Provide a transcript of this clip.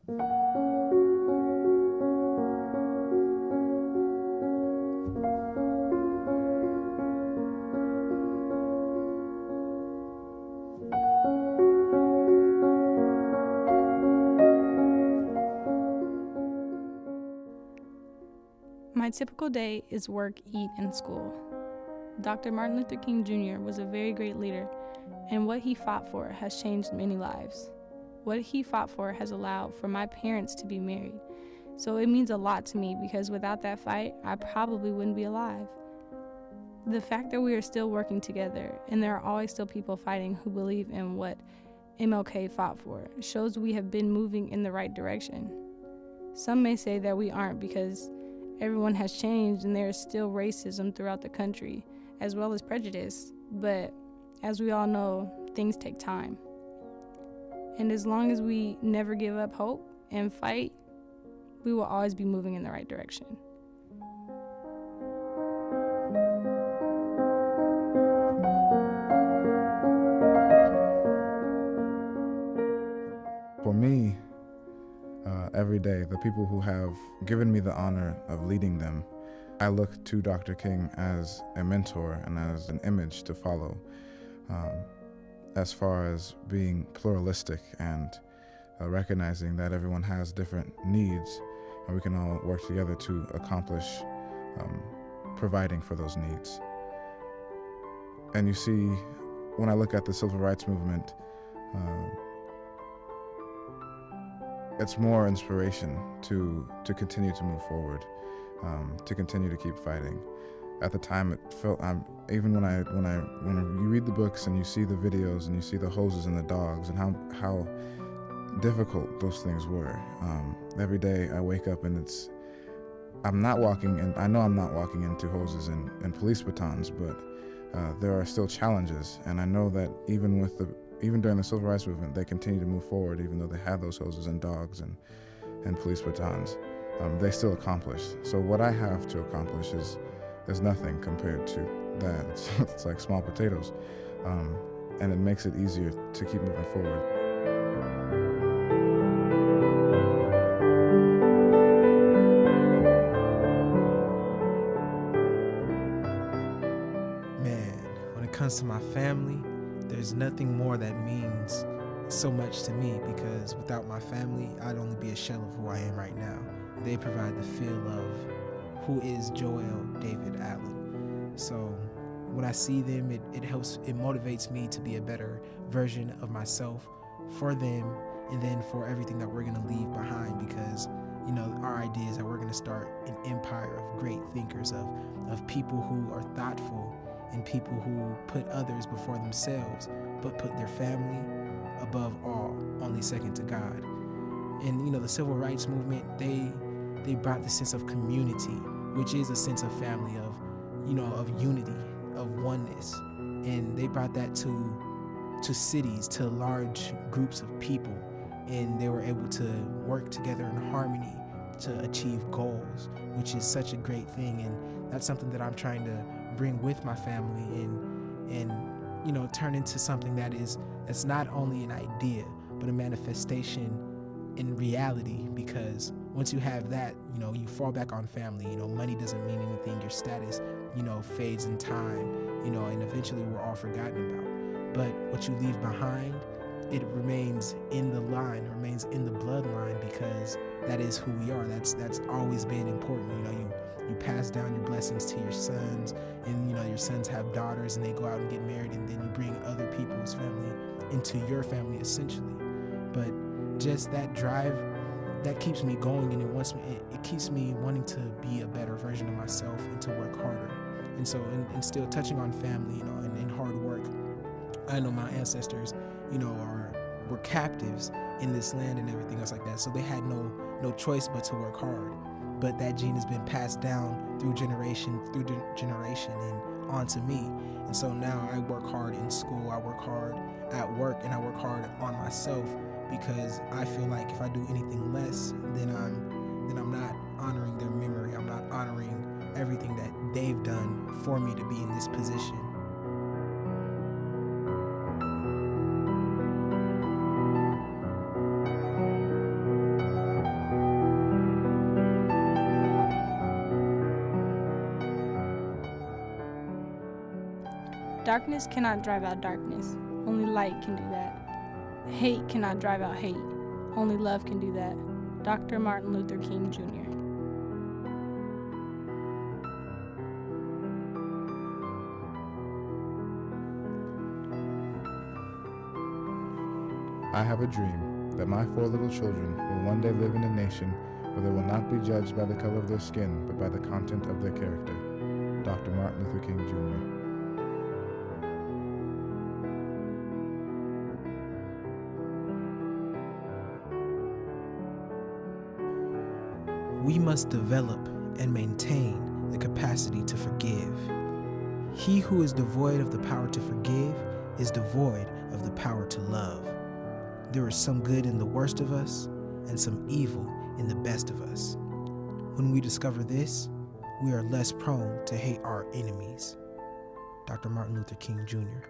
My typical day is work, eat, and school. Dr. Martin Luther King Jr. was a very great leader, and what he fought for has changed many lives. What he fought for has allowed for my parents to be married. So it means a lot to me because without that fight, I probably wouldn't be alive. The fact that we are still working together and there are always still people fighting who believe in what MLK fought for shows we have been moving in the right direction. Some may say that we aren't because everyone has changed and there is still racism throughout the country, as well as prejudice. But as we all know, things take time. And as long as we never give up hope and fight, we will always be moving in the right direction. For me, every day, the people who have given me the honor of leading them, I look to Dr. King as a mentor and as an image to follow, as far as being pluralistic and recognizing that everyone has different needs and we can all work together to accomplish providing for those needs. And you see, when I look at the civil rights movement, it's more inspiration to continue to move forward, to continue to keep fighting. At the time, it felt even when you read the books and you see the videos and you see the hoses and the dogs and how difficult those things were. Every day I wake up and I'm not walking, and I know I'm not walking into hoses and police batons, but there are still challenges, and I know that even during the civil rights movement, they continue to move forward, even though they had those hoses and dogs and police batons. They still accomplished. So what I have to accomplish is nothing compared to that. It's like small potatoes, and it makes it easier to keep moving forward. Man, when it comes to my family, there's nothing more that means so much to me, because without my family, I'd only be a shell of who I am right now. They provide the feel of who is Joel David Allen. So when I see them, it motivates me to be a better version of myself for them, and then for everything that we're going to leave behind, because our idea is that we're going to start an empire of great thinkers, of people who are thoughtful and people who put others before themselves, but put their family above all, only second to God. And the civil rights movement, they brought the sense of community, which is a sense of family, of unity, of oneness. And they brought that to cities, to large groups of people, and they were able to work together in harmony to achieve goals, which is such a great thing. And that's something that I'm trying to bring with my family and turn into something that's not only an idea, but a manifestation in reality. Because once you have that, you fall back on family. Money doesn't mean anything. Your status, fades in time, and eventually we're all forgotten about. But what you leave behind, it remains in the line, remains in the bloodline, because that is who we are. That's always been important. You pass down your blessings to your sons, and your sons have daughters and they go out and get married, and then you bring other people's family into your family, essentially. But just that drive, that keeps me going, and it keeps me wanting to be a better version of myself and to work harder. And so, and still touching on family, and hard work. I know my ancestors, were captives in this land and everything else like that. So they had no choice but to work hard. But that gene has been passed down through generation and on to me. And so now I work hard in school, I work hard at work, and I work hard on myself, because I feel like if I do anything less, then I'm not honoring their memory. I'm not honoring everything that they've done for me to be in this position. Darkness cannot drive out darkness. Only light can do that. Hate cannot drive out hate. Only love can do that. Dr. Martin Luther King, Jr. I have a dream that my 4 little children will one day live in a nation where they will not be judged by the color of their skin, but by the content of their character. Dr. Martin Luther King, Jr. We must develop and maintain the capacity to forgive. He who is devoid of the power to forgive is devoid of the power to love. There is some good in the worst of us and some evil in the best of us. When we discover this, we are less prone to hate our enemies. Dr. Martin Luther King, Jr.